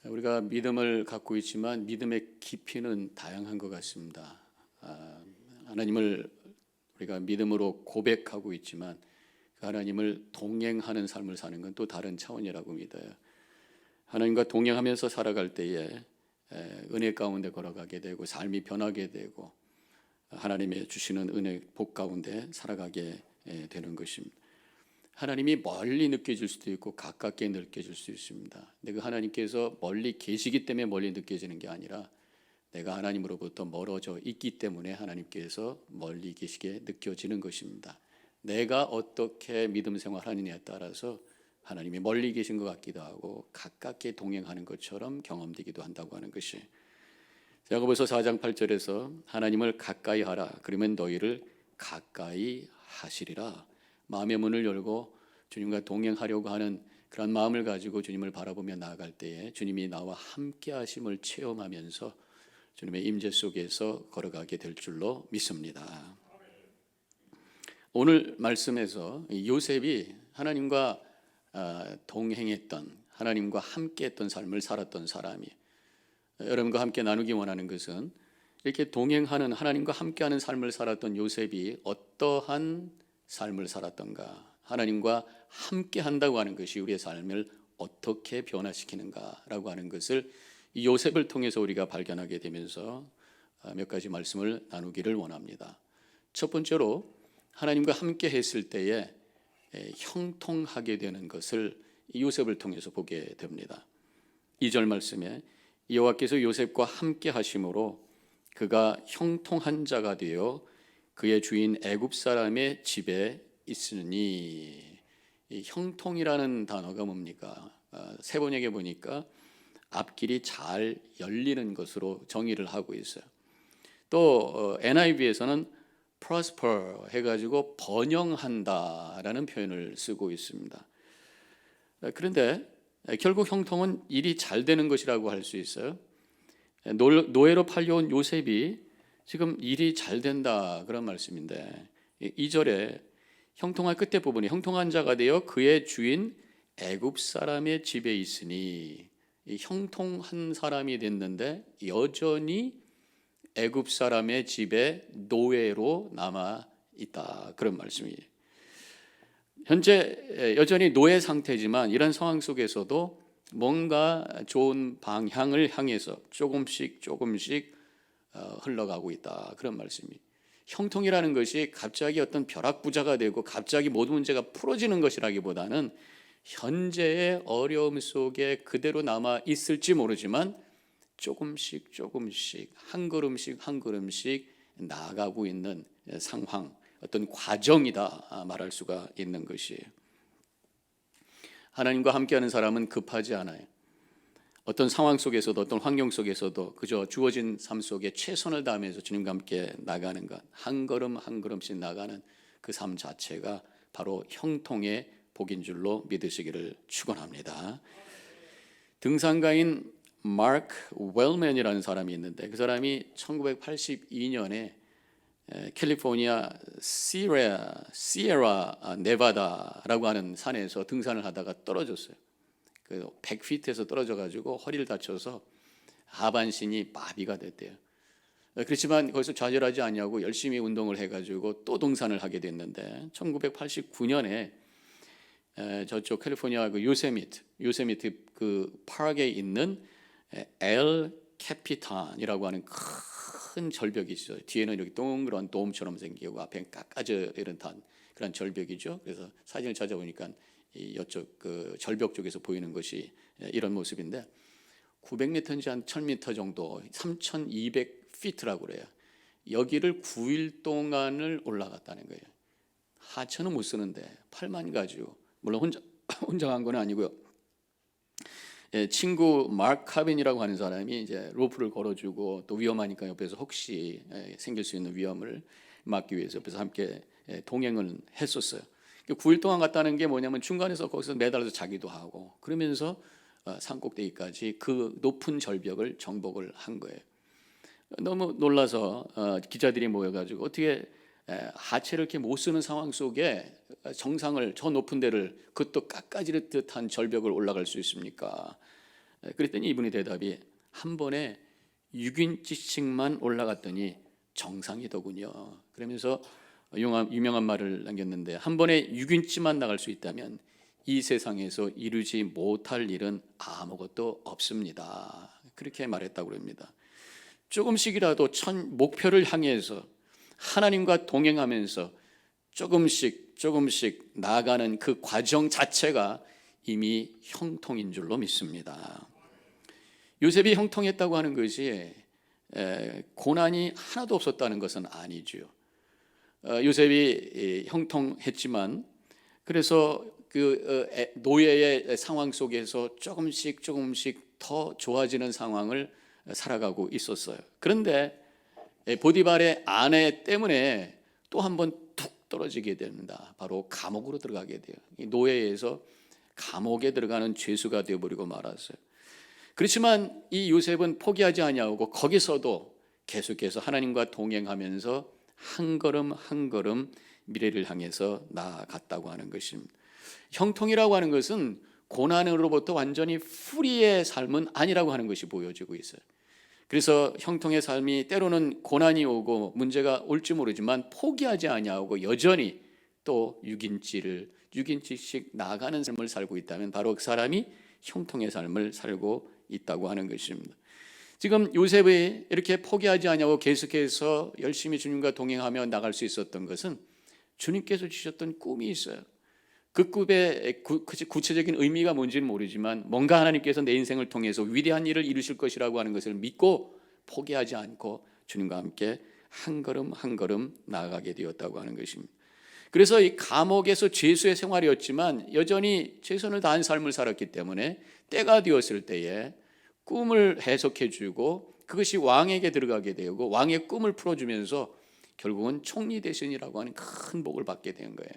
우리가 믿음을 갖고 있지만 믿음의 깊이는 다양한 것 같습니다. 하나님을 우리가 믿음으로 고백하고 있지만 그 하나님을 동행하는 삶을 사는 건 또 다른 차원이라고 믿어요. 하나님과 동행하면서 살아갈 때에 은혜 가운데 걸어가게 되고 삶이 변하게 되고 하나님의 주시는 은혜 복 가운데 살아가게 되는 것입니다. 하나님이 멀리 느껴질 수도 있고 가깝게 느껴질 수 있습니다. 근데 그 하나님께서 멀리 계시기 때문에 멀리 느껴지는 게 아니라 내가 하나님으로부터 멀어져 있기 때문에 하나님께서 멀리 계시게 느껴지는 것입니다. 내가 어떻게 믿음 생활하느냐에 따라서 하나님이 멀리 계신 것 같기도 하고 가깝게 동행하는 것처럼 경험되기도 한다고 하는 것이, 야고보서 4장 8절에서 하나님을 가까이 하라 그러면 너희를 가까이 하시리라. 마음의 문을 열고 주님과 동행하려고 하는 그런 마음을 가지고 주님을 바라보며 나아갈 때에 주님이 나와 함께 하심을 체험하면서 주님의 임재 속에서 걸어가게 될 줄로 믿습니다. 오늘 말씀에서 요셉이 하나님과 동행했던, 하나님과 함께했던 삶을 살았던 사람이, 여러분과 함께 나누기 원하는 것은 이렇게 동행하는, 하나님과 함께하는 삶을 살았던 요셉이 어떠한 삶을 살았던가, 하나님과 함께한다고 하는 것이 우리의 삶을 어떻게 변화시키는가라고 하는 것을 이 요셉을 통해서 우리가 발견하게 되면서 몇 가지 말씀을 나누기를 원합니다. 첫 번째로 하나님과 함께 했을 때에 형통하게 되는 것을 이 요셉을 통해서 보게 됩니다. 2절 말씀에 여호와께서 요셉과 함께 하심으로 그가 형통한 자가 되어 그의 주인 애굽 사람의 집에 있으니, 이 형통이라는 단어가 뭡니까? 세번역에 보니까 앞길이 잘 열리는 것으로 정의를 하고 있어요. 또 NIV에서는 prosper 해가지고 번영한다라는 표현을 쓰고 있습니다. 그런데 결국 형통은 일이 잘 되는 것이라고 할 수 있어요. 노예로 팔려온 요셉이 지금 일이 잘 된다 그런 말씀인데, 2절에 형통한 끝에 부분이 형통한 자가 되어 그의 주인 애굽 사람의 집에 있으니, 형통한 사람이 됐는데 여전히 애굽 사람의 집에 노예로 남아 있다 그런 말씀이에요. 현재 여전히 노예 상태지만 이런 상황 속에서도 뭔가 좋은 방향을 향해서 조금씩 흘러가고 있다 그런 말씀이에요. 형통이라는 것이 갑자기 어떤 벼락부자가 되고 갑자기 모든 문제가 풀어지는 것이라기보다는 현재의 어려움 속에 그대로 남아 있을지 모르지만 조금씩 한 걸음씩 나아가고 있는 상황, 어떤 과정이다 말할 수가 있는 것이에요. 하나님과 함께하는 사람은 급하지 않아요. 어떤 상황 속에서도 어떤 환경 속에서도 그저 주어진 삶 속에 최선을 다하면서 주님과 함께 나가는 것, 한 걸음씩 나가는 그 삶 자체가 바로 형통의 복인 줄로 믿으시기를 축원합니다. 등산가인 마크 웰맨이라는 사람이 있는데 그 사람이 1982년에 캘리포니아 시에라 네바다라고 하는 산에서 등산을 하다가 떨어졌어요. 그 100피트에서 떨어져 가지고 허리를 다쳐서 하반신이 마비가 됐대요. 그렇지만 거기서 좌절하지 않냐고 열심히 운동을 해가지고 또 등산을 하게 됐는데 1989년에 저쪽 캘리포니아 그 요세미트 그 파크에 있는 엘 캐피탄이라고 하는 큰 절벽이 있어요. 뒤에는 이렇게 동그란 돔처럼 생기고 앞에 깎아져 이런 그런 절벽이죠. 그래서 사진을 찾아보니까 이쪽 그 절벽 쪽에서 보이는 것이 이런 모습인데 900m인지 한 1000m 정도 3200피트라고 그래요. 여기를 9일 동안을 올라갔다는 거예요. 하천은 못 쓰는데 팔만 가지고, 물론 혼자 간 건 아니고요. 친구 마크 카빈이라고 하는 사람이 이제 로프를 걸어주고 또 위험하니까 옆에서 혹시 생길 수 있는 위험을 막기 위해서 옆에서 함께 동행을 했었어요. 9일 동안 갔다는 게 뭐냐면 중간에서 거기서 매달려서 자기도 하고 그러면서 산 꼭대기까지 그 높은 절벽을 정복을 한 거예요. 너무 놀라서 기자들이 모여가지고 어떻게 하체를 이렇게 못 쓰는 상황 속에 정상을, 저 높은 데를, 그것도 깎아지를 듯한 절벽을 올라갈 수 있습니까? 그랬더니 이분의 대답이 한 번에 6인치씩만 올라갔더니 정상이더군요. 그러면서 유명한 말을 남겼는데, 한 번에 6인치만 나갈 수 있다면 이 세상에서 이루지 못할 일은 아무것도 없습니다. 그렇게 말했다고 합니다. 조금씩이라도 목표를 향해서 하나님과 동행하면서 조금씩 나아가는 그 과정 자체가 이미 형통인 줄로 믿습니다. 요셉이 형통했다고 하는 것이 고난이 하나도 없었다는 것은 아니죠. 요셉이 형통했지만, 그래서 그 노예의 상황 속에서 조금씩 더 좋아지는 상황을 살아가고 있었어요. 그런데 보디발의 아내 때문에 또 한 번 툭 떨어지게 됩니다. 바로 감옥으로 들어가게 돼요. 노예에서 감옥에 들어가는 죄수가 되어버리고 말았어요. 그렇지만 이 요셉은 포기하지 아니하고 거기서도 계속해서 하나님과 동행하면서 한 걸음 한 걸음 미래를 향해서 나아갔다고 하는 것입니다. 형통이라고 하는 것은 고난으로부터 완전히 프리의 삶은 아니라고 하는 것이 보여지고 있어요. 그래서 형통의 삶이 때로는 고난이 오고 문제가 올지 모르지만 포기하지 아니하고 여전히 또 6인치씩 나아가는 삶을 살고 있다면 바로 그 사람이 형통의 삶을 살고 있다고 하는 것입니다. 지금 요셉이 이렇게 포기하지 아니하고 계속해서 열심히 주님과 동행하며 나갈 수 있었던 것은 주님께서 주셨던 꿈이 있어요. 그 꿈의 구체적인 의미가 뭔지는 모르지만 뭔가 하나님께서 내 인생을 통해서 위대한 일을 이루실 것이라고 하는 것을 믿고 포기하지 않고 주님과 함께 한 걸음 한 걸음 나아가게 되었다고 하는 것입니다. 그래서 이 감옥에서 죄수의 생활이었지만 여전히 최선을 다한 삶을 살았기 때문에 때가 되었을 때에 꿈을 해석해 주고 그것이 왕에게 들어가게 되고 왕의 꿈을 풀어주면서 결국은 총리 대신이라고 하는 큰 복을 받게 된 거예요.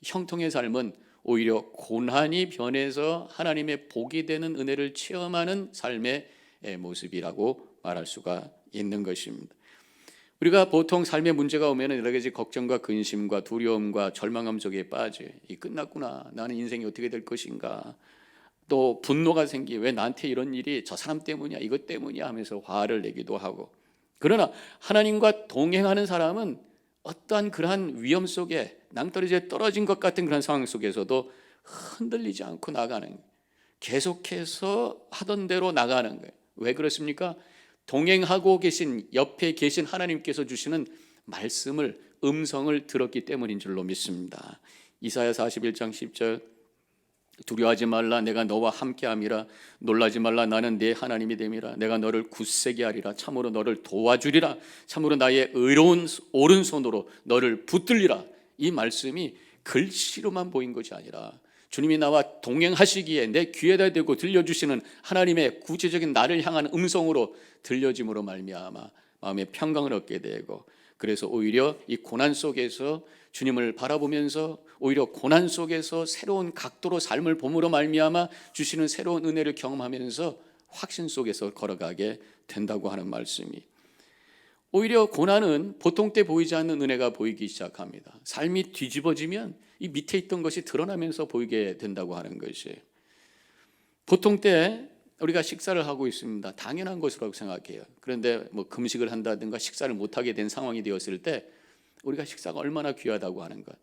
형통의 삶은 오히려 고난이 변해서 하나님의 복이 되는 은혜를 체험하는 삶의 모습이라고 말할 수가 있는 것입니다. 우리가 보통 삶의 문제가 오면 여러 가지 걱정과 근심과 두려움과 절망감 속에 빠져요. 이 끝났구나, 나는 인생이 어떻게 될 것인가, 또 분노가 생기, 왜 나한테 이런 일이 저 사람 때문이야, 이것 때문이야 하면서 화를 내기도 하고. 그러나 하나님과 동행하는 사람은 어떠한 그러한 위험 속에 낭떠러지에 떨어진 것 같은 그런 상황 속에서도 흔들리지 않고 나가는 거예요. 계속해서 하던 대로 나가는 거예요. 왜 그렇습니까? 동행하고 계신, 옆에 계신 하나님께서 주시는 말씀을, 음성을 들었기 때문인 줄로 믿습니다. 이사야 41장 10절, 두려워하지 말라, 내가 너와 함께함이라. 놀라지 말라, 나는 네 하나님이 됨이라. 내가 너를 굳세게 하리라. 참으로 너를 도와주리라. 참으로 나의 의로운 오른손으로 너를 붙들리라. 이 말씀이 글씨로만 보인 것이 아니라 주님이 나와 동행하시기에 내 귀에다 대고 들려주시는 하나님의 구체적인 나를 향한 음성으로 들려짐으로 말미암아 마음의 평강을 얻게 되고, 그래서 오히려 이 고난 속에서 주님을 바라보면서 오히려 고난 속에서 새로운 각도로 삶을 봄으로 말미암아 주시는 새로운 은혜를 경험하면서 확신 속에서 걸어가게 된다고 하는 말씀이, 오히려 고난은 보통 때 보이지 않는 은혜가 보이기 시작합니다. 삶이 뒤집어지면 이 밑에 있던 것이 드러나면서 보이게 된다고 하는 것이에요. 보통 때 우리가 식사를 하고 있습니다. 당연한 것이라고 생각해요. 그런데 뭐 금식을 한다든가 식사를 못하게 된 상황이 되었을 때 우리가 식사가 얼마나 귀하다고 하는 것,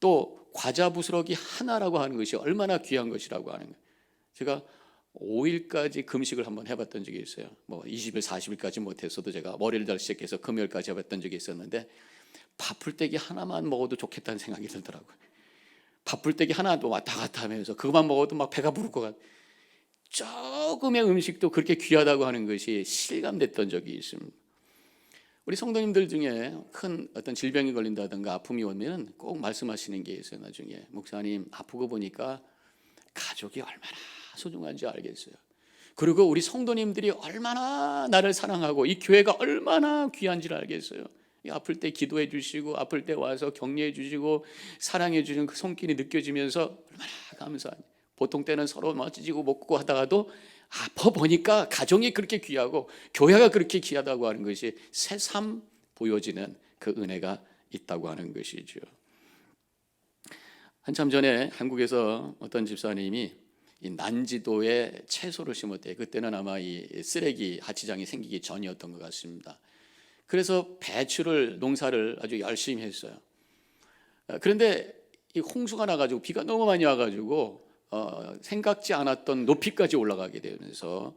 또 과자 부스러기 하나라고 하는 것이 얼마나 귀한 것이라고 하는 것. 제가 5일까지 금식을 한번 해봤던 적이 있어요. 뭐 20일, 40일까지 못했어도 제가 월요일날 시작해서 금요일까지 해봤던 적이 있었는데 밥풀떼기 하나만 먹어도 좋겠다는 생각이 들더라고요. 밥풀떼기 하나도 왔다 갔다 하면서 그것만 먹어도 막 배가 부를 것 같아요. 조금의 음식도 그렇게 귀하다고 하는 것이 실감됐던 적이 있습니다. 우리 성도님들 중에 큰 어떤 질병이 걸린다든가 아픔이 오면 꼭 말씀하시는 게 있어요. 나중에 목사님, 아프고 보니까 가족이 얼마나 소중한지 알겠어요. 그리고 우리 성도님들이 얼마나 나를 사랑하고 이 교회가 얼마나 귀한지를 알겠어요. 아플 때 기도해 주시고 아플 때 와서 격려해 주시고 사랑해 주시는 그 손길이 느껴지면서 얼마나 감사하니. 보통 때는 서로 찢고 먹고 하다가도 아파 보니까 가정이 그렇게 귀하고 교회가 그렇게 귀하다고 하는 것이 새삼 보여지는 그 은혜가 있다고 하는 것이죠. 한참 전에 한국에서 어떤 집사님이 이 난지도에 채소를 심었대요. 그때는 아마 이 쓰레기 하치장이 생기기 전이었던 것 같습니다. 그래서 배추를 농사를 아주 열심히 했어요. 그런데 이 홍수가 나가지고 비가 너무 많이 와가지고 생각지 않았던 높이까지 올라가게 되면서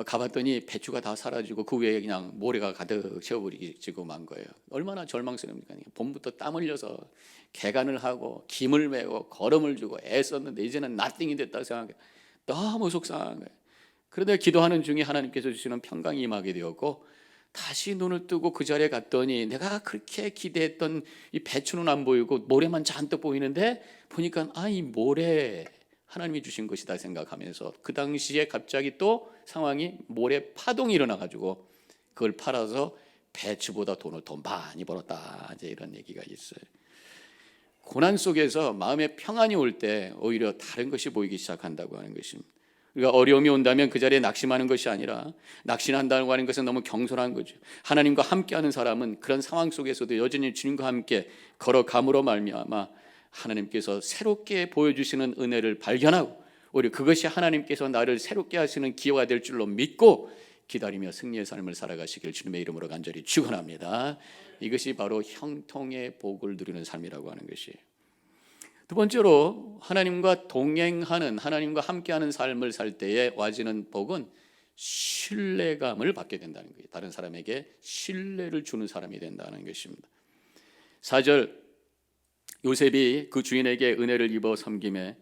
가봤더니 배추가 다 사라지고 그 위에 그냥 모래가 가득 채워버리고 만 거예요. 얼마나 절망스럽니까? 봄부터 땀 흘려서 개간을 하고 김을 메고 걸음을 주고 애썼는데 이제는 나띵이 됐다고 생각해 너무 속상한 거예요. 그런데 기도하는 중에 하나님께서 주시는 평강이 임하게 되었고 다시 눈을 뜨고 그 자리에 갔더니 내가 그렇게 기대했던 이 배추는 안 보이고 모래만 잔뜩 보이는데 보니까 이 모래 하나님이 주신 것이다 생각하면서 그 당시에 갑자기 또 상황이 모래 파동이 일어나가지고 그걸 팔아서 배추보다 돈을 더 많이 벌었다, 이제 이런 얘기가 있어요. 고난 속에서 마음의 평안이 올 때 오히려 다른 것이 보이기 시작한다고 하는 것입니다. 우리가 어려움이 온다면 그 자리에 낙심하는 것이 아니라, 낙심한다고 하는 것은 너무 경솔한 거죠. 하나님과 함께하는 사람은 그런 상황 속에서도 여전히 주님과 함께 걸어감으로 말미암아 하나님께서 새롭게 보여주시는 은혜를 발견하고 오히려 그것이 하나님께서 나를 새롭게 하시는 기회가 될 줄로 믿고 기다리며 승리의 삶을 살아가시길 주님의 이름으로 간절히 축원합니다. 이것이 바로 형통의 복을 누리는 삶이라고 하는 것이에요. 두 번째로 하나님과 동행하는, 하나님과 함께하는 삶을 살 때에 와지는 복은 신뢰감을 받게 된다는 거예요. 다른 사람에게 신뢰를 주는 사람이 된다는 것입니다. 4절, 요셉이 그 주인에게 은혜를 입어 섬김에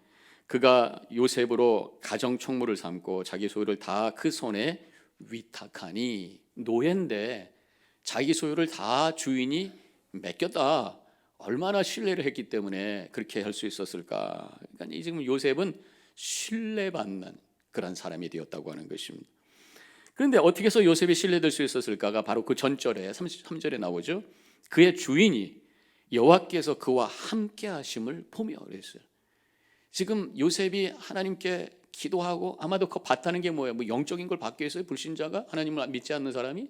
그가 요셉으로 가정 총무를 삼고 자기 소유를 다 그 손에 위탁하니, 노예인데 자기 소유를 다 주인이 맡겼다. 얼마나 신뢰를 했기 때문에 그렇게 할 수 있었을까? 그러니까 지금 요셉은 신뢰받는 그런 사람이 되었다고 하는 것입니다. 그런데 어떻게 해서 요셉이 신뢰될 수 있었을까가 바로 그 전절에 33절에 나오죠. 그의 주인이 여호와께서 그와 함께 하심을 보며 그랬어요. 지금 요셉이 하나님께 기도하고 아마도 그 봤다는 게 뭐예요? 뭐 영적인 걸 받기 위해서 불신자가, 하나님을 믿지 않는 사람이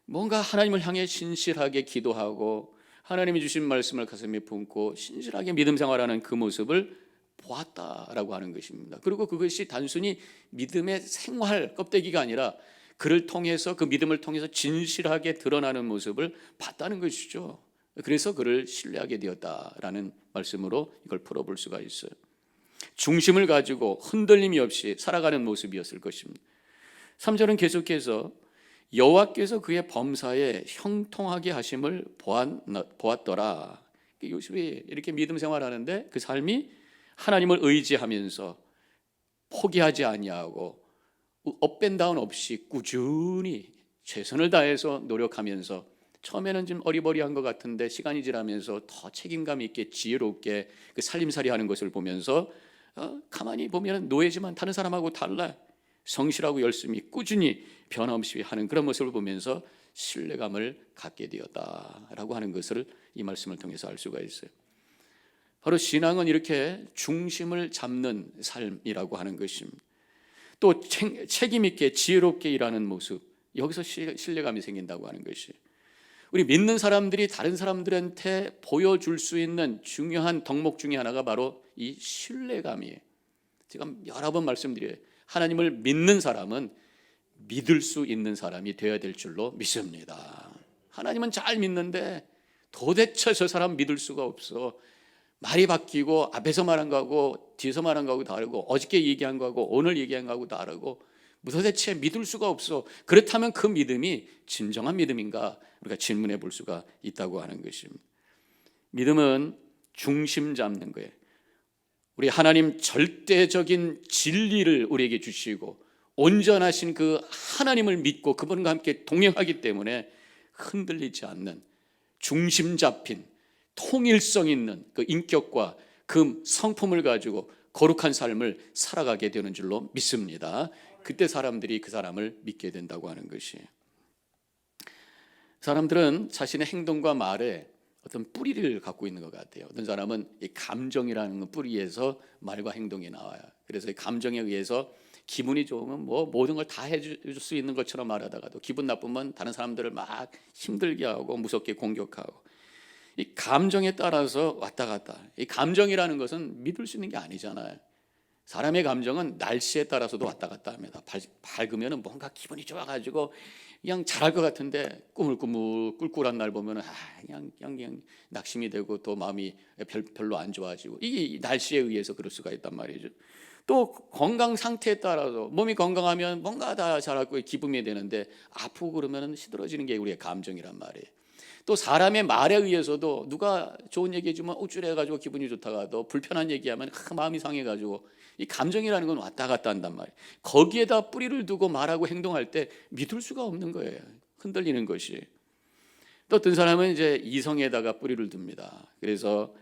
뭔가 하나님을 향해 신실하게 기도하고 하나님이 주신 말씀을 가슴에 품고 신실하게 믿음 생활하는 그 모습을 보았다라고 하는 것입니다. 그리고 그것이 단순히 믿음의 생활 껍데기가 아니라 그를 통해서, 그 믿음을 통해서 진실하게 드러나는 모습을 봤다는 것이죠. 그래서 그를 신뢰하게 되었다라는 말씀으로 이걸 풀어볼 수가 있어요. 중심을 가지고 흔들림이 없이 살아가는 모습이었을 것입니다. 3절은 계속해서 여호와께서 그의 범사에 형통하게 하심을 보았더라. 요셉이 이렇게 믿음 생활하는데 그 삶이 하나님을 의지하면서 포기하지 아니하고 업앤다운 없이 꾸준히 최선을 다해서 노력하면서, 처음에는 좀 어리버리한 것 같은데 시간이 지나면서 더 책임감 있게 지혜롭게 그 살림살이 하는 것을 보면서 가만히 보면 노예지만 다른 사람하고 달라 성실하고 열심히 꾸준히 변함없이 하는 그런 모습을 보면서 신뢰감을 갖게 되었다라고 하는 것을 이 말씀을 통해서 알 수가 있어요. 바로 신앙은 이렇게 중심을 잡는 삶이라고 하는 것입니다. 또 책임 있게 지혜롭게 일하는 모습, 여기서 신뢰감이 생긴다고 하는 것이에요. 우리 믿는 사람들이 다른 사람들한테 보여줄 수 있는 중요한 덕목 중에 하나가 바로 이 신뢰감이에요. 제가 여러 번 말씀드려요. 하나님을 믿는 사람은 믿을 수 있는 사람이 되어야 될 줄로 믿습니다. 하나님은 잘 믿는데 도대체 저 사람 믿을 수가 없어. 말이 바뀌고 앞에서 말한 거하고 뒤에서 말한 거하고 다르고 어저께 얘기한 거하고 오늘 얘기한 거하고 다르고 도대체 믿을 수가 없어. 그렇다면 그 믿음이 진정한 믿음인가? 우리가 질문해 볼 수가 있다고 하는 것입니다. 믿음은 중심 잡는 거예요. 우리 하나님 절대적인 진리를 우리에게 주시고 온전하신 그 하나님을 믿고 그분과 함께 동행하기 때문에 흔들리지 않는 중심 잡힌 통일성 있는 그 인격과 그 성품을 가지고 거룩한 삶을 살아가게 되는 줄로 믿습니다. 그때 사람들이 그 사람을 믿게 된다고 하는 것이에요. 사람들은 자신의 행동과 말에 어떤 뿌리를 갖고 있는 것 같아요. 어떤 사람은 이 감정이라는 뿌리에서 말과 행동이 나와요. 그래서 이 감정에 의해서 기분이 좋으면 뭐 모든 걸 다 해줄 수 있는 것처럼 말하다가도 기분 나쁘면 다른 사람들을 막 힘들게 하고 무섭게 공격하고, 이 감정에 따라서 왔다 갔다. 이 감정이라는 것은 믿을 수 있는 게 아니잖아요. 사람의 감정은 날씨에 따라서도 왔다 갔다 합니다. 밝으면 뭔가 기분이 좋아가지고 그냥 잘할 것 같은데 꾸물꾸물 꿀꿀한 날 보면 그냥 낙심이 되고 또 마음이 별로 안 좋아지고, 이게 날씨에 의해서 그럴 수가 있단 말이죠. 또 건강 상태에 따라서 몸이 건강하면 뭔가 다 잘할 거에 기분이 되는데 아프고 그러면 시들어지는 게 우리의 감정이란 말이에요. 또 사람의 말에 의해서도 누가 좋은 얘기 해주면 우쭐해가지고 기분이 좋다가도 불편한 얘기하면 마음이 상해가지고, 이 감정이라는 건 왔다 갔다 한단 말이에요. 거기에다 뿌리를 두고 말하고 행동할 때 믿을 수가 없는 거예요. 흔들리는 것이. 또 어떤 사람은 이제 이성에다가 뿌리를 둡니다. 그래서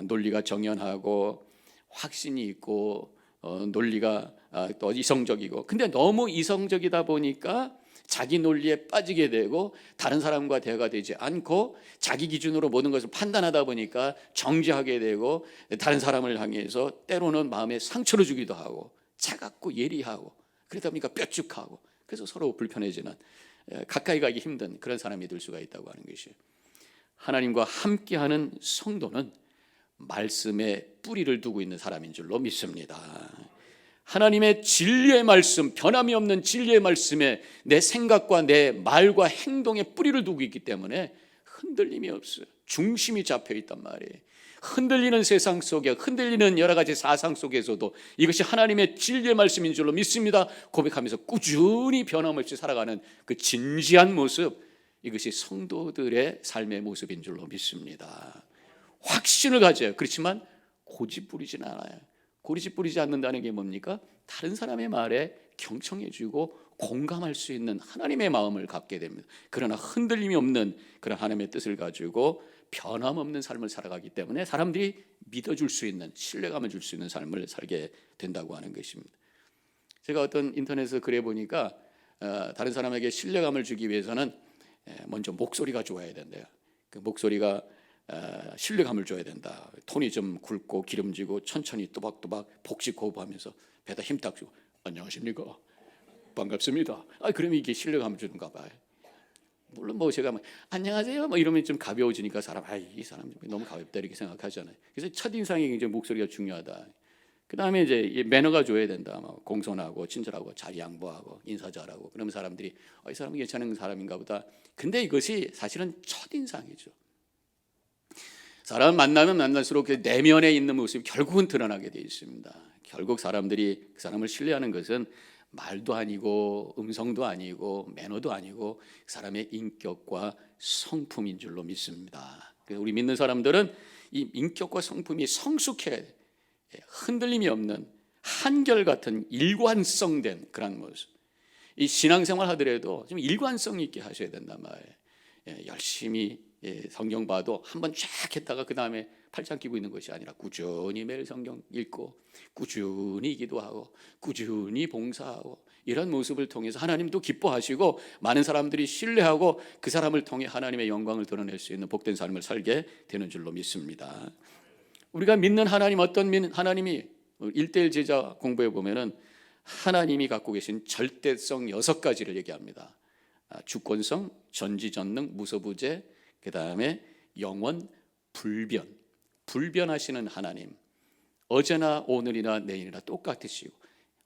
논리가 정연하고 확신이 있고 논리가 또 이성적이고, 근데 너무 이성적이다 보니까 자기 논리에 빠지게 되고 다른 사람과 대화가 되지 않고 자기 기준으로 모든 것을 판단하다 보니까 정죄하게 되고 다른 사람을 향해서 때로는 마음에 상처를 주기도 하고 차갑고 예리하고, 그러다 보니까 뾰족하고, 그래서 서로 불편해지는, 가까이 가기 힘든 그런 사람이 될 수가 있다고 하는 것이에요. 하나님과 함께하는 성도는 말씀에 뿌리를 두고 있는 사람인 줄로 믿습니다. 하나님의 진리의 말씀, 변함이 없는 진리의 말씀에 내 생각과 내 말과 행동에 뿌리를 두고 있기 때문에 흔들림이 없어요. 중심이 잡혀 있단 말이에요. 흔들리는 세상 속에, 흔들리는 여러 가지 사상 속에서도 이것이 하나님의 진리의 말씀인 줄로 믿습니다 고백하면서 꾸준히 변함없이 살아가는 그 진지한 모습, 이것이 성도들의 삶의 모습인 줄로 믿습니다. 확신을 가져요. 그렇지만 고집 부리지는 않아요. 고집 부리지 않는다는 게 뭡니까? 다른 사람의 말에 경청해주고 공감할 수 있는 하나님의 마음을 갖게 됩니다. 그러나 흔들림이 없는 그런 하나님의 뜻을 가지고 변함없는 삶을 살아가기 때문에 사람들이 믿어줄 수 있는, 신뢰감을 줄 수 있는 삶을 살게 된다고 하는 것입니다. 제가 어떤 인터넷에서 글에 보니까 다른 사람에게 신뢰감을 주기 위해서는 먼저 목소리가 좋아야 된대요. 그 목소리가 신뢰감을 줘야 된다. 톤이 좀 굵고 기름지고 천천히 또박또박 복식 호흡하면서 배에다 힘 딱 주고 안녕하십니까, 반갑습니다. 그러면 이게 신뢰감을 주는가 봐요. 물론 뭐 제가 안녕하세요 이러면 좀 가벼워지니까 이 사람 너무 가볍다 이렇게 생각하잖아요. 그래서 첫인상이 굉장히 목소리가 중요하다. 그 다음에 이제 매너가 줘야 된다. 공손하고 친절하고 잘 양보하고 인사 잘하고, 그러면 사람들이 이 사람은 괜찮은 사람인가 보다. 근데 이것이 사실은 첫인상이죠. 사람 만나면 만날수록 그 내면에 있는 모습이 결국은 드러나게 되어 있습니다. 결국 사람들이 그 사람을 신뢰하는 것은 말도 아니고 음성도 아니고 매너도 아니고 그 사람의 인격과 성품인 줄로 믿습니다. 우리 믿는 사람들은 이 인격과 성품이 성숙해 흔들림이 없는 한결같은 일관성된 그런 모습. 이 신앙생활 하더라도 좀 일관성 있게 하셔야 된단 말이에요. 열심히 성경 봐도 한번 쫙 했다가 그 다음에 팔짱 끼고 있는 것이 아니라 꾸준히 매일 성경 읽고 꾸준히 기도하고 꾸준히 봉사하고, 이런 모습을 통해서 하나님도 기뻐하시고 많은 사람들이 신뢰하고 그 사람을 통해 하나님의 영광을 드러낼 수 있는 복된 삶을 살게 되는 줄로 믿습니다. 우리가 믿는 하나님, 어떤 하나님이 1:1 제자 공부해 보면은 하나님이 갖고 계신 절대성 6가지를 얘기합니다. 주권성, 전지전능, 무소부재, 그 다음에 영원, 불변하시는 하나님, 어제나 오늘이나 내일이나 똑같으시고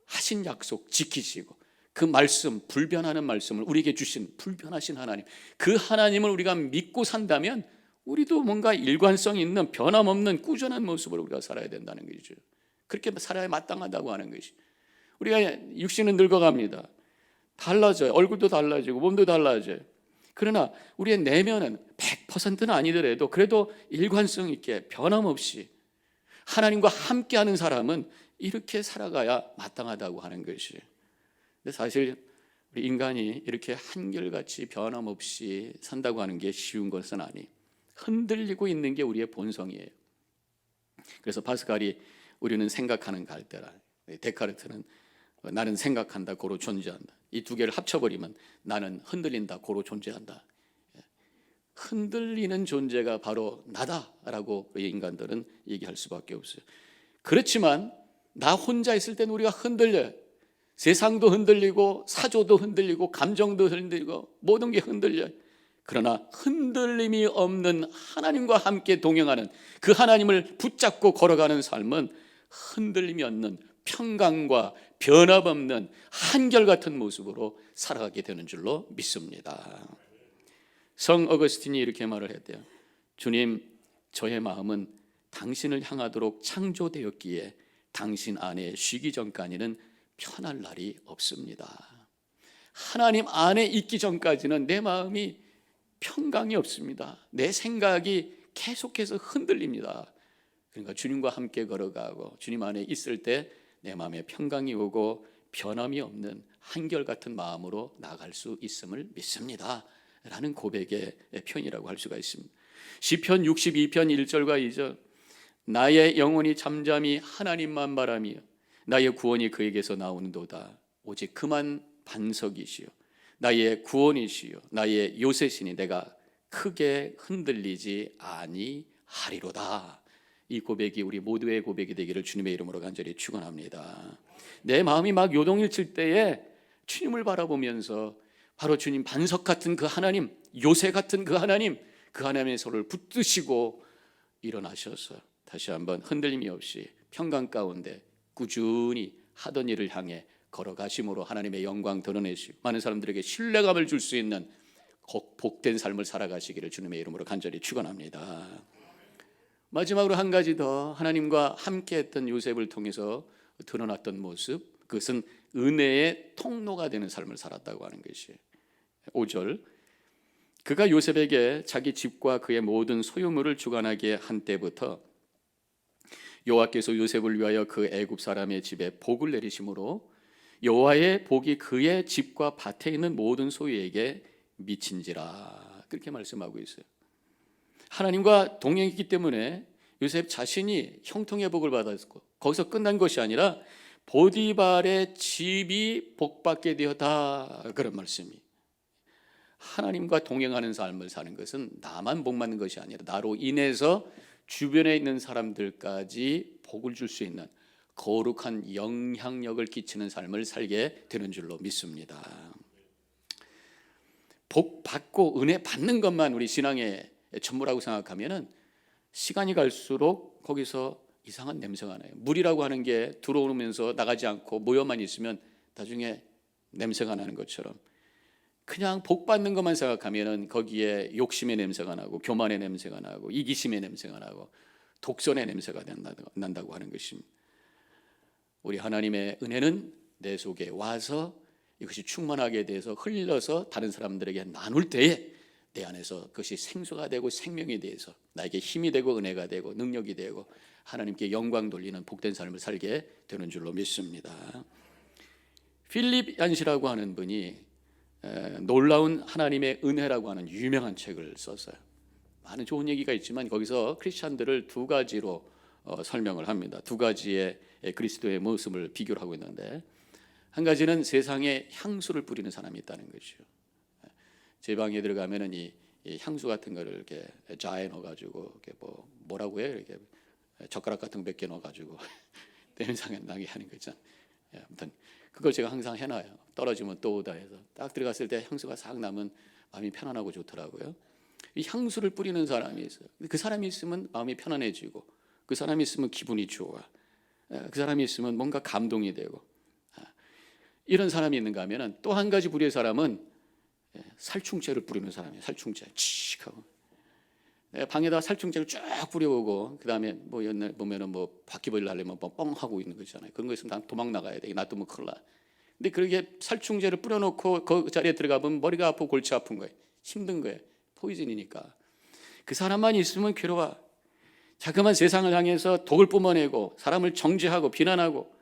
하신 약속 지키시고 그 말씀, 불변하는 말씀을 우리에게 주신 불변하신 하나님, 그 하나님을 우리가 믿고 산다면 우리도 뭔가 일관성 있는 변함없는 꾸준한 모습으로 우리가 살아야 된다는 것이죠. 그렇게 살아야 마땅하다고 하는 것이. 우리가 육신은 늙어갑니다. 달라져요. 얼굴도 달라지고 몸도 달라져요. 그러나 우리의 내면은 100%는 아니더라도 그래도 일관성 있게 변함없이 하나님과 함께하는 사람은 이렇게 살아가야 마땅하다고 하는 것이에요. 근데 사실 우리 인간이 이렇게 한결같이 변함없이 산다고 하는 게 쉬운 것은 아니에요. 흔들리고 있는 게 우리의 본성이에요. 그래서 파스칼이 우리는 생각하는 갈대라, 데카르트는 나는 생각한다, 고로 존재한다. 이 두 개를 합쳐버리면 나는 흔들린다, 고로 존재한다. 흔들리는 존재가 바로 나다라고 인간들은 얘기할 수밖에 없어요. 그렇지만 나 혼자 있을 때는 우리가 흔들려요. 세상도 흔들리고 사조도 흔들리고 감정도 흔들리고 모든 게 흔들려요. 그러나 흔들림이 없는 하나님과 함께 동행하는 그 하나님을 붙잡고 걸어가는 삶은 흔들림이 없는 평강과 변함없는 한결같은 모습으로 살아가게 되는 줄로 믿습니다. 성 어거스틴이 이렇게 말을 했대요. 주님, 저의 마음은 당신을 향하도록 창조되었기에 당신 안에 쉬기 전까지는 편할 날이 없습니다. 하나님 안에 있기 전까지는 내 마음이 평강이 없습니다. 내 생각이 계속해서 흔들립니다. 그러니까 주님과 함께 걸어가고 주님 안에 있을 때 내 마음에 평강이 오고 변함이 없는 한결같은 마음으로 나갈 수 있음을 믿습니다 라는 고백의 표현이라고 할 수가 있습니다. 시편 62편 1절과 2절, 나의 영혼이 잠잠히 하나님만 바라며 나의 구원이 그에게서 나오는도다. 오직 그만 반석이시요 나의 구원이시요 나의 요새시니 내가 크게 흔들리지 아니하리로다. 이 고백이 우리 모두의 고백이 되기를 주님의 이름으로 간절히 축원합니다. 내 마음이 막 요동칠 때에 주님을 바라보면서 바로 주님 반석 같은 그 하나님, 요새 같은 그 하나님의 손을 붙드시고 일어나셔서 다시 한번 흔들림이 없이 평강 가운데 꾸준히 하던 일을 향해 걸어가심으로 하나님의 영광 드러내시고 많은 사람들에게 신뢰감을 줄 수 있는 복된 삶을 살아가시기를 주님의 이름으로 간절히 축원합니다. 마지막으로 한 가지 더, 하나님과 함께했던 요셉을 통해서 드러났던 모습, 그것은 은혜의 통로가 되는 삶을 살았다고 하는 것이에요. 5절, 그가 요셉에게 자기 집과 그의 모든 소유물을 주관하게 한 때부터 여호와께서 요셉을 위하여 그 애굽 사람의 집에 복을 내리심으로 여호와의 복이 그의 집과 밭에 있는 모든 소유에게 미친지라. 그렇게 말씀하고 있어요. 하나님과 동행했기 때문에 요셉 자신이 형통의 복을 받았고 거기서 끝난 것이 아니라 보디발의 집이 복받게 되었다, 그런 말씀이. 하나님과 동행하는 삶을 사는 것은 나만 복 받는 것이 아니라 나로 인해서 주변에 있는 사람들까지 복을 줄 수 있는 거룩한 영향력을 끼치는 삶을 살게 되는 줄로 믿습니다. 복 받고 은혜 받는 것만 우리 신앙의 전부라고 생각하면은 시간이 갈수록 거기서 이상한 냄새가 나요. 물이라고 하는 게 들어오면서 나가지 않고 모여만 있으면 나중에 냄새가 나는 것처럼 그냥 복 받는 것만 생각하면은 거기에 욕심의 냄새가 나고 교만의 냄새가 나고 이기심의 냄새가 나고 독선의 냄새가 난다고 하는 것입니다. 우리 하나님의 은혜는 내 속에 와서 이것이 충만하게 돼서 흘러서 다른 사람들에게 나눌 때에 내 안에서 그것이 생수가 되고 생명이 돼서 나에게 힘이 되고 은혜가 되고 능력이 되고 하나님께 영광 돌리는 복된 삶을 살게 되는 줄로 믿습니다. 필립 얀시라고 하는 분이 놀라운 하나님의 은혜라고 하는 유명한 책을 썼어요. 많은 좋은 얘기가 있지만 거기서 크리스찬들을 두 가지로 설명을 합니다. 두 가지의 그리스도의 모습을 비교를 하고 있는데, 한 가지는 세상에 향수를 뿌리는 사람이 있다는 거죠. 제 방에 들어가면은 이 향수 같은 거를 이렇게 자에 넣어가지고 이렇게 뭐라고 해요? 이렇게 젓가락 같은 거 몇 개 넣어가지고 냄새 나게 하는 거 있잖아요. 아무튼 그걸 제가 항상 해놔요. 떨어지면 또 오다 해서 딱 들어갔을 때 향수가 싹 나면 마음이 편안하고 좋더라고요. 이 향수를 뿌리는 사람이 있어요. 그 사람이 있으면 마음이 편안해지고, 그 사람이 있으면 기분이 좋아, 그 사람이 있으면 뭔가 감동이 되고, 이런 사람이 있는가 하면은 또 한 가지 부류의 사람은 살충제를 뿌리는 사람이에요. 살충제 칙 하고 방에다 살충제를 쫙 뿌려오고, 그 다음에 뭐 옛날 보면은 뭐 바퀴벌레 하려면 뭐 뻥 하고 있는 거 있잖아요. 그런 거 있으면 다 도망 나가야 돼. 놔두면 큰일 나. 근데 그렇게 살충제를 뿌려놓고 그 자리에 들어가 보면 머리가 아프고 골치 아픈 거예요. 힘든 거예요. 포이즌이니까. 그 사람만 있으면 괴로워. 자그만 세상을 향해서 독을 뿜어내고 사람을 정죄하고 비난하고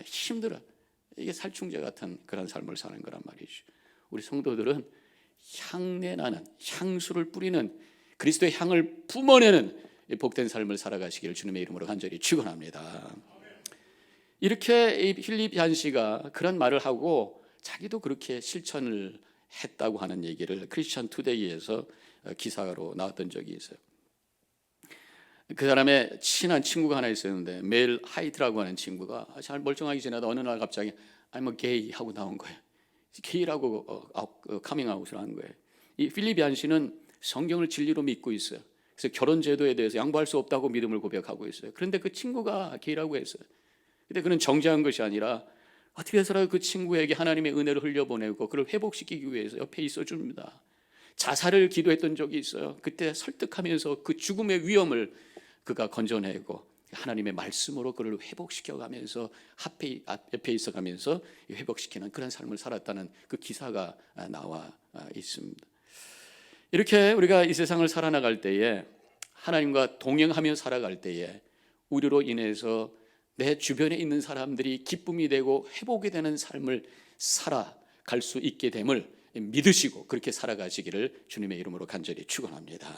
힘들어. 이게 살충제 같은 그런 삶을 사는 거란 말이죠. 우리 성도들은 향내 나는 향수를 뿌리는 그리스도의 향을 뿜어내는 복된 삶을 살아가시기를 주님의 이름으로 간절히 축원합니다. 이렇게 필립 얀시가 그런 말을 하고 자기도 그렇게 실천을 했다고 하는 얘기를 크리스천 투데이에서 기사로 나왔던 적이 있어요. 그 사람의 친한 친구가 하나 있었는데, 멜 하이트라고 하는 친구가 잘 멀쩡하기 전에도 어느 날 갑자기 I'm a gay 하고 나온 거예요. 게이라고 카밍아웃을 한 거예요. 이 필립 얀시는 성경을 진리로 믿고 있어요. 그래서 결혼 제도에 대해서 양보할 수 없다고 믿음을 고백하고 있어요. 그런데 그 친구가 게이라고 했어요. 근데 그는 정죄한 것이 아니라 어떻게 해서라도 그 친구에게 하나님의 은혜를 흘려보내고 그를 회복시키기 위해서 옆에 있어줍니다. 자살을 기도했던 적이 있어요. 그때 설득하면서 그 죽음의 위험을 그가 건져내고 하나님의 말씀으로 그를 회복시켜가면서 옆에 있어가면서 회복시키는 그런 삶을 살았다는 그 기사가 나와 있습니다. 이렇게 우리가 이 세상을 살아나갈 때에 하나님과 동행하며 살아갈 때에 우리로 인해서 내 주변에 있는 사람들이 기쁨이 되고 회복이 되는 삶을 살아갈 수 있게 됨을 믿으시고 그렇게 살아가시기를 주님의 이름으로 간절히 축원합니다.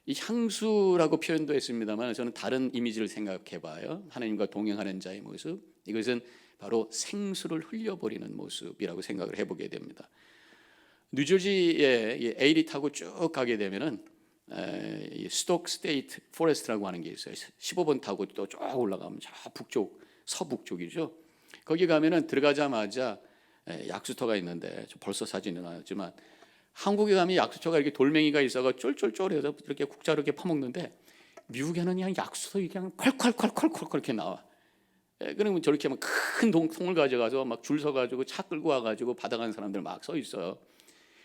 이 향수라고 표현도 했습니다만 저는 다른 이미지를 생각해 봐요. 하나님과 동행하는 자의 모습, 이것은 바로 생수를 흘려버리는 모습이라고 생각을 해보게 됩니다. 뉴저지에 에이리 타고 쭉 가게 되면은 스톡 스테이트 포레스트라고 하는 게 있어요. 15번 타고 또 쭉 올라가면 저 북쪽, 서북쪽이죠. 거기 가면은 들어가자마자 약수터가 있는데 벌써 사진이 나왔지만 한국에 가면 약수터가 이렇게 돌멩이가 있어가 쫄쫄쫄해서 이렇게 국자로 이렇게 퍼먹는데 미국에는 그냥 약수터 그냥 콸콸콸콸콸 이렇게 나와. 그러면 저렇게 막 큰 통을 가져가서 막 줄 서가지고 차 끌고 와가지고 받아가는 사람들 막 서 있어요.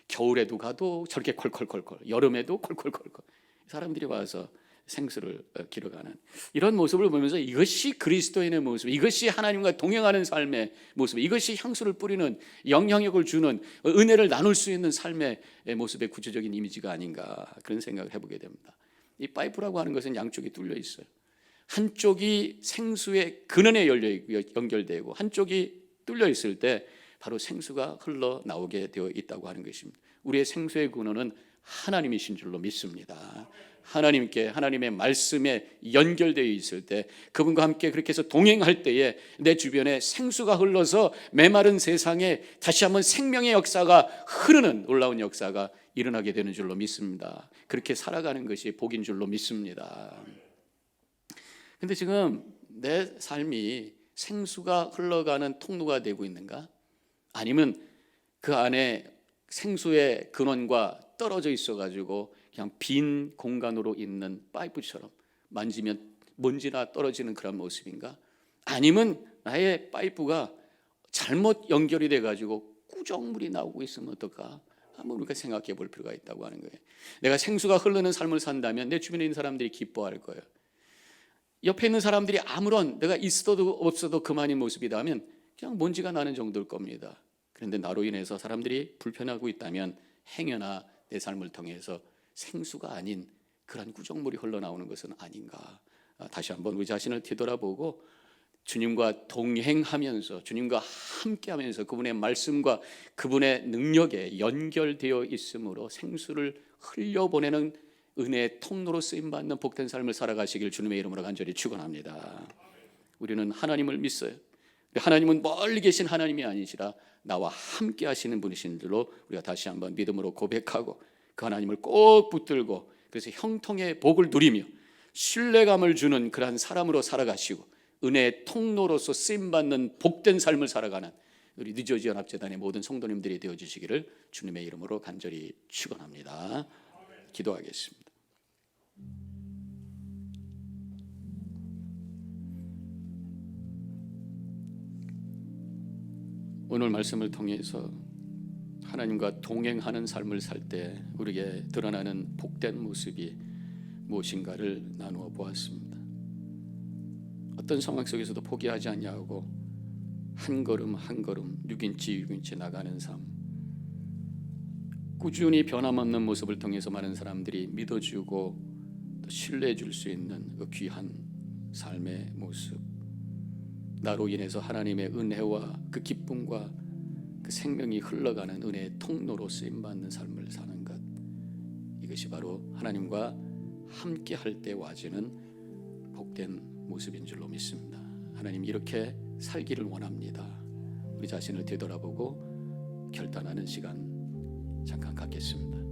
겨울에도 가도 저렇게 콸콸콸콸, 여름에도 콸콸콸콸. 사람들이 와서 생수를 길어가는 이런 모습을 보면서 이것이 그리스도인의 모습, 이것이 하나님과 동행하는 삶의 모습, 이것이 향수를 뿌리는 영향력을 주는 은혜를 나눌 수 있는 삶의 모습의 구체적인 이미지가 아닌가 그런 생각을 해보게 됩니다. 이 파이프라고 하는 것은 양쪽이 뚫려 있어요. 한쪽이 생수의 근원에 연결되고 한쪽이 뚫려 있을 때 바로 생수가 흘러나오게 되어 있다고 하는 것입니다. 우리의 생수의 근원은 하나님이신 줄로 믿습니다. 하나님께, 하나님의 말씀에 연결되어 있을 때 그분과 함께 그렇게 해서 동행할 때에 내 주변에 생수가 흘러서 메마른 세상에 다시 한번 생명의 역사가 흐르는 놀라운 역사가 일어나게 되는 줄로 믿습니다. 그렇게 살아가는 것이 복인 줄로 믿습니다. 근데 지금 내 삶이 생수가 흘러가는 통로가 되고 있는가? 아니면 그 안에 생수의 근원과 떨어져 있어가지고 그냥 빈 공간으로 있는 파이프처럼 만지면 먼지나 떨어지는 그런 모습인가? 아니면 나의 파이프가 잘못 연결이 돼가지고 꾸정물이 나오고 있으면 어떨까? 한번 우리가 생각해 볼 필요가 있다고 하는 거예요. 내가 생수가 흐르는 삶을 산다면 내 주변에 있는 사람들이 기뻐할 거예요. 옆에 있는 사람들이 아무런 내가 있어도 없어도 그만인 모습이라면 그냥 먼지가 나는 정도일 겁니다. 그런데 나로 인해서 사람들이 불편하고 있다면 행여나 내 삶을 통해서 생수가 아닌 그런 구정물이 흘러나오는 것은 아닌가. 다시 한번 우리 자신을 뒤돌아보고 주님과 동행하면서 주님과 함께하면서 그분의 말씀과 그분의 능력에 연결되어 있으므로 생수를 흘려보내는 은혜의 통로로 쓰임받는 복된 삶을 살아가시길 주님의 이름으로 간절히 축원합니다. 우리는 하나님을 믿어요. 하나님은 멀리 계신 하나님이 아니시라 나와 함께 하시는 분이신 줄로 우리가 다시 한번 믿음으로 고백하고 그 하나님을 꼭 붙들고 그래서 형통의 복을 누리며 신뢰감을 주는 그러한 사람으로 살아가시고 은혜의 통로로서 쓰임받는 복된 삶을 살아가는 우리 뉴저지 연합재단의 모든 성도님들이 되어주시기를 주님의 이름으로 간절히 축원합니다. 기도하겠습니다. 오늘 말씀을 통해서 하나님과 동행하는 삶을 살 때 우리에게 드러나는 복된 모습이 무엇인가를 나누어 보았습니다. 어떤 상황 속에서도 포기하지 않냐고 한 걸음 한 걸음 6인치 6인치 나가는 삶, 꾸준히 변함없는 모습을 통해서 많은 사람들이 믿어주고 또 신뢰해 줄 수 있는 그 귀한 삶의 모습, 나로 인해서 하나님의 은혜와 그 기쁨과 그 생명이 흘러가는 은혜의 통로로 쓰임받는 삶을 사는 것, 이것이 바로 하나님과 함께 할 때 와지는 복된 모습인 줄로 믿습니다. 하나님, 이렇게 살기를 원합니다. 우리 자신을 되돌아보고 결단하는 시간 잠깐 갖겠습니다.